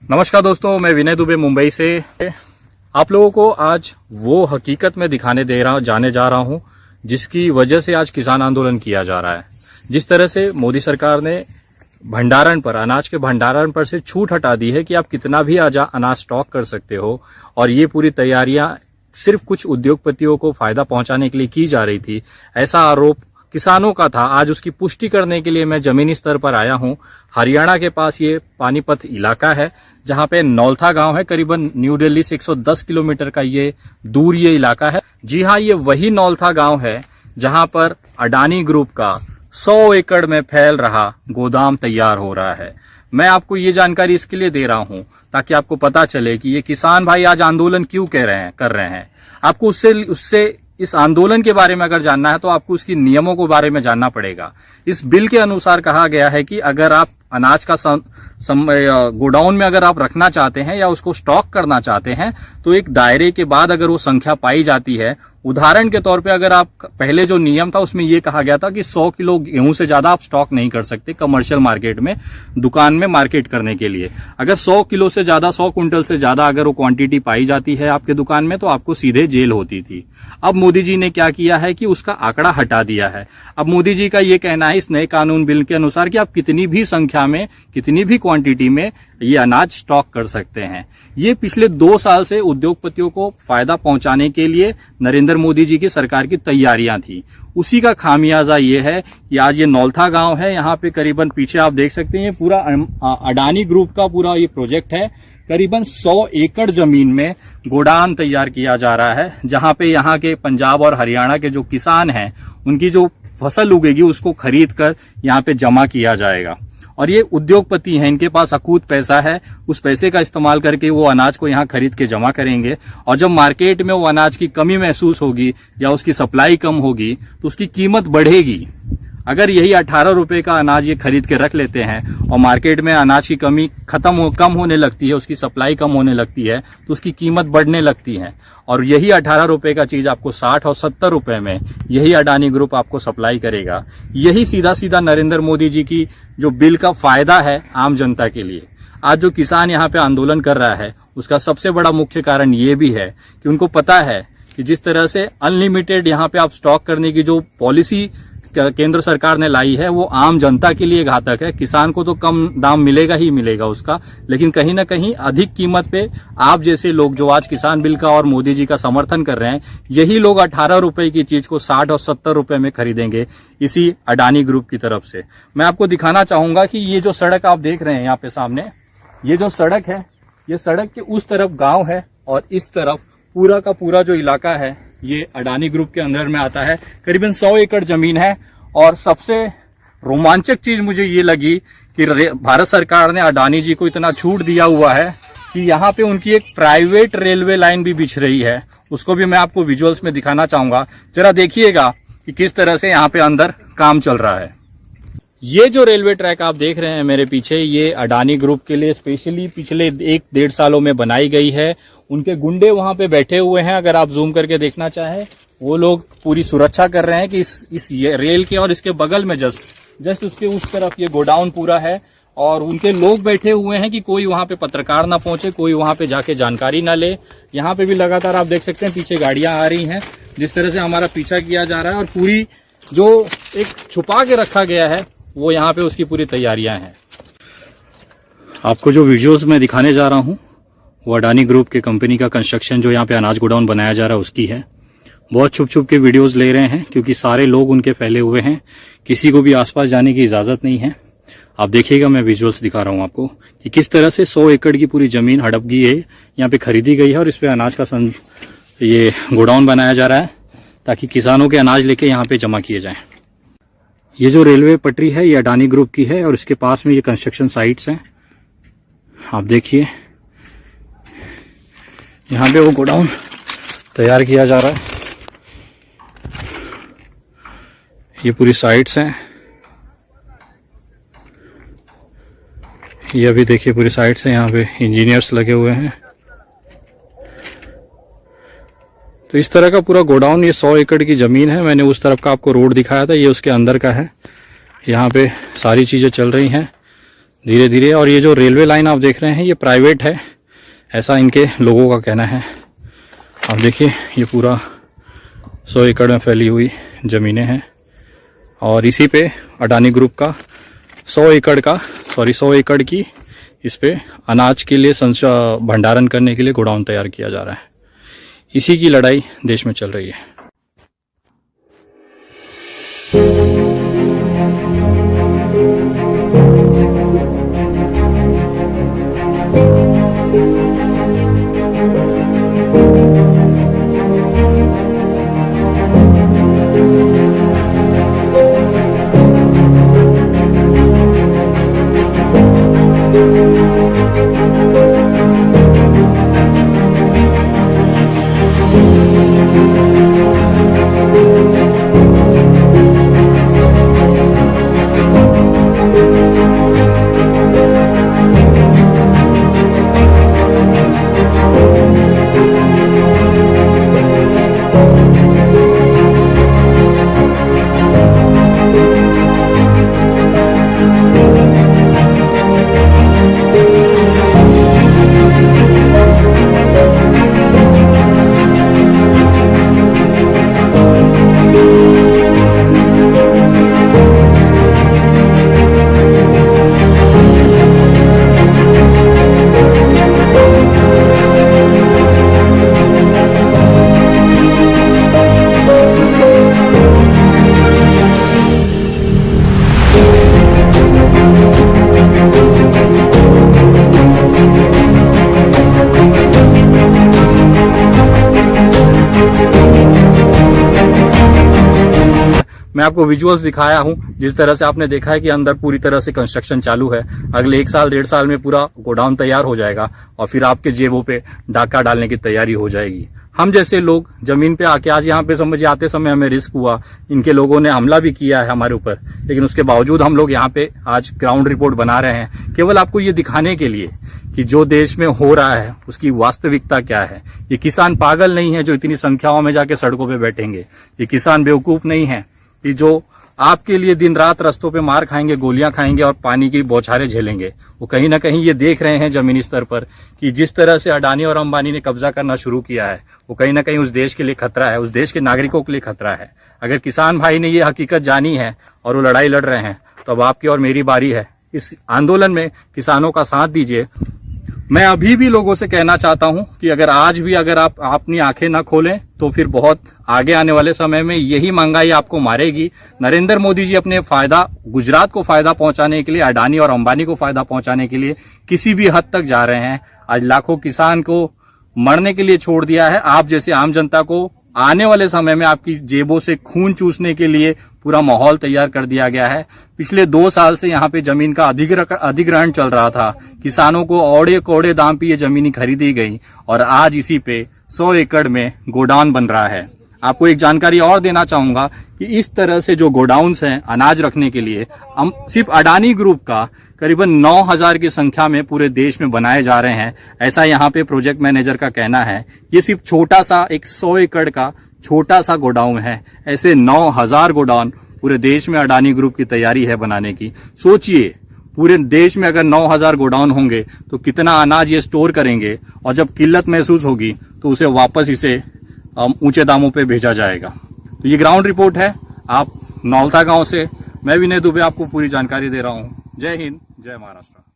नमस्कार दोस्तों, मैं विनय दुबे मुंबई से आप लोगों को आज वो हकीकत में दिखाने जाने जा रहा हूं जिसकी वजह से आज किसान आंदोलन किया जा रहा है। जिस तरह से मोदी सरकार ने भंडारण पर, अनाज के भंडारण पर से छूट हटा दी है कि आप कितना भी अनाज स्टॉक कर सकते हो, और ये पूरी तैयारियां सिर्फ कुछ उद्योगपतियों को फायदा पहुंचाने के लिए की जा रही थी, ऐसा आरोप किसानों का था। आज उसकी पुष्टि करने के लिए मैं जमीनी स्तर पर आया हूं। हरियाणा के पास ये पानीपत इलाका है जहां पे नौलथा गांव है। करीबन न्यू दिल्ली से 110 किलोमीटर का ये दूर ये इलाका है। जी हाँ, ये वही नौलथा गांव है जहां पर अडानी ग्रुप का 100 एकड़ में फैल रहा गोदाम तैयार हो रहा है। मैं आपको ये जानकारी इसके लिए दे रहा हूं ताकि आपको पता चले कि ये किसान भाई आज आंदोलन क्यों कर रहे हैं। आपको उससे इस आंदोलन के बारे में अगर जानना है तो आपको उसकी नियमों के बारे में जानना पड़ेगा। इस बिल के अनुसार कहा गया है कि अगर आप अनाज का गोडाउन में अगर आप रखना चाहते हैं या उसको स्टॉक करना चाहते हैं तो एक दायरे के बाद अगर वो संख्या पाई जाती है, उदाहरण के तौर पे अगर आप पहले जो नियम था उसमें ये कहा गया था कि 100 किलो गेहूं से ज्यादा आप स्टॉक नहीं कर सकते कमर्शियल मार्केट में, दुकान में मार्केट करने के लिए। अगर 100 किलो से ज्यादा, 100 क्विंटल से ज्यादा अगर वो क्वांटिटी पाई जाती है आपके दुकान में तो आपको सीधे जेल होती थी। अब मोदी जी ने क्या किया है कि उसका आंकड़ा हटा दिया है। अब मोदी जी का ये कहना है इस नए कानून बिल के अनुसार कि आप कितनी भी संख्या में, कितनी भी क्वांटिटी में ये अनाज स्टॉक कर सकते हैं। ये पिछले 2 साल से उद्योगपतियों को फायदा पहुंचाने के लिए नरेंद्र मोदी जी की सरकार की तैयारियां थी। उसी का खामियाजा ये है कि आज ये नौलथा गांव है। यहाँ पे करीबन पीछे आप देख सकते हैं पूरा अडानी ग्रुप का पूरा ये प्रोजेक्ट है। करीबन 100 एकड़ जमीन में गोडाउन तैयार किया जा रहा है, जहां पे यहाँ के पंजाब और हरियाणा के जो किसान हैं उनकी जो फसल उगेगी उसको खरीद कर यहाँ पे जमा किया जाएगा। और ये उद्योगपति हैं, इनके पास अकूत पैसा है, उस पैसे का इस्तेमाल करके वो अनाज को यहाँ खरीद के जमा करेंगे। और जब मार्केट में वो अनाज की कमी महसूस होगी या उसकी सप्लाई कम होगी तो उसकी कीमत बढ़ेगी। अगर यही 18 रुपए का अनाज ये खरीद के रख लेते हैं और मार्केट में अनाज की कमी कम होने लगती है, उसकी सप्लाई कम होने लगती है तो उसकी कीमत बढ़ने लगती है। और यही 18 रुपए का चीज आपको 60 और 70 रुपए में यही अडानी ग्रुप आपको सप्लाई करेगा। यही सीधा सीधा नरेंद्र मोदी जी की जो बिल का फायदा है आम जनता के लिए। आज जो किसान यहाँ पे आंदोलन कर रहा है उसका सबसे बड़ा मुख्य कारण ये भी है कि उनको पता है कि जिस तरह से अनलिमिटेड यहाँ पे आप स्टॉक करने की जो पॉलिसी केंद्र सरकार ने लाई है वो आम जनता के लिए घातक है। किसान को तो कम दाम मिलेगा ही मिलेगा उसका, लेकिन कहीं ना कहीं अधिक कीमत पे आप जैसे लोग जो आज किसान बिल का और मोदी जी का समर्थन कर रहे हैं, यही लोग 18 रुपए की चीज को 60 और 70 रुपए में खरीदेंगे इसी अडानी ग्रुप की तरफ से। मैं आपको दिखाना चाहूंगा कि ये जो सड़क आप देख रहे हैं यहाँ पे सामने, ये जो सड़क है, ये सड़क के उस तरफ गाँव है और इस तरफ पूरा का पूरा जो इलाका है ये अडानी ग्रुप के अंदर में आता है। करीबन 100 एकड़ जमीन है। और सबसे रोमांचक चीज मुझे ये लगी कि भारत सरकार ने अडानी जी को इतना छूट दिया हुआ है कि यहाँ पे उनकी एक प्राइवेट रेलवे लाइन भी बिछ रही है। उसको भी मैं आपको विजुअल्स में दिखाना चाहूंगा, जरा देखिएगा कि किस तरह से यहाँ पे अंदर काम चल रहा है। ये जो रेलवे ट्रैक आप देख रहे हैं मेरे पीछे, ये अडानी ग्रुप के लिए स्पेशली पिछले 1-1.5 सालों में बनाई गई है। उनके गुंडे वहां पे बैठे हुए हैं, अगर आप जूम करके देखना चाहें वो लोग पूरी सुरक्षा कर रहे हैं कि इस रेल के और इसके बगल में जस्ट उसके उस तरफ ये गोडाउन पूरा है और उनके लोग बैठे हुए हैं कि कोई वहां पे पत्रकार ना पहुंचे, कोई वहां पे जाके जानकारी ना ले। यहाँ पे भी लगातार आप देख सकते हैं पीछे गाड़ियां आ रही हैं, जिस तरह से हमारा पीछा किया जा रहा है और पूरी जो एक छुपा के रखा गया है वो यहाँ पे उसकी पूरी तैयारियां हैं। आपको जो वीडियोस में दिखाने जा रहा हूँ वो अडानी ग्रुप के कंपनी का कंस्ट्रक्शन जो यहाँ पे अनाज गोडाउन बनाया जा रहा है उसकी है। बहुत छुप छुप के वीडियोस ले रहे हैं क्योंकि सारे लोग उनके फैले हुए हैं, किसी को भी आसपास जाने की इजाजत नहीं है। आप देखिएगा, मैं विजुअल्स दिखा रहा हूँ आपको कि किस तरह से 100 एकड़ की पूरी जमीन हड़प गई है, यहाँ पे खरीदी गई है और इस पे अनाज का ये गोडाउन बनाया जा रहा है ताकि किसानों के अनाज लेके यहाँ पे जमा किए जाए। ये जो रेलवे पटरी है ये अडानी ग्रुप की है और इसके पास में ये कंस्ट्रक्शन साइट्स हैं। आप देखिए यहाँ पे वो गोडाउन तैयार किया जा रहा है। ये पूरी साइट्स हैं, ये अभी देखिए पूरी साइट्स हैं, यहाँ पे इंजीनियर्स लगे हुए हैं। तो इस तरह का पूरा गोडाउन, ये 100 एकड़ की जमीन है। मैंने उस तरफ का आपको रोड दिखाया था, ये उसके अंदर का है। यहाँ पे सारी चीजें चल रही हैं। धीरे धीरे। और ये जो रेलवे लाइन आप देख रहे हैं ये प्राइवेट है, ऐसा इनके लोगों का कहना है। आप देखिए ये पूरा 100 एकड़ में फैली हुई ज़मीनें हैं और इसी पे अडानी ग्रुप का 100 एकड़ की इस पे अनाज के लिए भंडारण करने के लिए गोडाउन तैयार किया जा रहा है। इसी की लड़ाई देश में चल रही है। मैं आपको विजुअल्स दिखाया हूं। जिस तरह से आपने देखा है कि अंदर पूरी तरह से कंस्ट्रक्शन चालू है। अगले 1 साल 1.5 साल में पूरा गोडाउन तैयार हो जाएगा और फिर आपके जेबों पे डाका डालने की तैयारी हो जाएगी। हम जैसे लोग जमीन पे आके आज यहाँ पे समझिए आते समय हमें रिस्क हुआ, इनके लोगों ने हमला भी किया है हमारे ऊपर, लेकिन उसके बावजूद हम लोग यहाँ पे आज ग्राउंड रिपोर्ट बना रहे हैं, केवल आपको ये दिखाने के लिए कि जो देश में हो रहा है उसकी वास्तविकता क्या है। ये किसान पागल नहीं है जो इतनी संख्याओं में जाके सड़कों पे बैठेंगे। ये किसान बेवकूफ नहीं है कि जो आपके लिए दिन रात रास्तों पे मार खाएंगे, गोलियां खाएंगे और पानी की बौछारें झेलेंगे। वो कहीं ना कहीं ये देख रहे हैं जमीनी स्तर पर कि जिस तरह से अडानी और अंबानी ने कब्जा करना शुरू किया है वो कहीं ना कहीं उस देश के लिए खतरा है, उस देश के नागरिकों के लिए खतरा है। अगर किसान भाई ने ये हकीकत जानी है और वो लड़ाई लड़ रहे हैं तो अब आपकी और मेरी बारी है। इस आंदोलन में किसानों का साथ दीजिए। मैं अभी भी लोगों से कहना चाहता हूं कि अगर आज भी अगर आप अपनी आंखें ना खोलें तो फिर बहुत आगे आने वाले समय में यही महंगाई आपको मारेगी। नरेंद्र मोदी जी अपने फायदा, गुजरात को फायदा पहुंचाने के लिए, अडानी और अंबानी को फायदा पहुंचाने के लिए किसी भी हद तक जा रहे हैं। आज लाखों किसान को मरने के लिए छोड़ दिया है। आप जैसे आम जनता को आने वाले समय में आपकी जेबों से खून चूसने के लिए पूरा माहौल तैयार कर दिया गया है। पिछले 2 साल से यहाँ पे जमीन का अधिग्रहण चल रहा था। किसानों को औड़े कोड़े दाम पे ये जमीनी खरीदी गई और आज इसी पे 100 एकड़ में गोडाउन बन रहा है। आपको एक जानकारी और देना चाहूंगा कि इस तरह से जो गोडाउन्स हैं अनाज रखने के लिए, हम सिर्फ अडानी ग्रुप का करीबन 9000 की संख्या में पूरे देश में बनाए जा रहे हैं, ऐसा यहाँ पे प्रोजेक्ट मैनेजर का कहना है। ये सिर्फ छोटा सा एक 100 एकड़ का छोटा सा गोडाउन है। ऐसे 9000 गोडाउन पूरे देश में अडानी ग्रुप की तैयारी है बनाने की। सोचिए पूरे देश में अगर 9000 गोडाउन होंगे तो कितना अनाज ये स्टोर करेंगे और जब किल्लत महसूस होगी तो उसे वापस इसे ऊंचे दामों पे भेजा जाएगा। तो ये ग्राउंड रिपोर्ट है आप नौलता गांव से। मैं विनय दुबे आपको पूरी जानकारी दे रहा हूं। जय हिंद, जय महाराष्ट्र।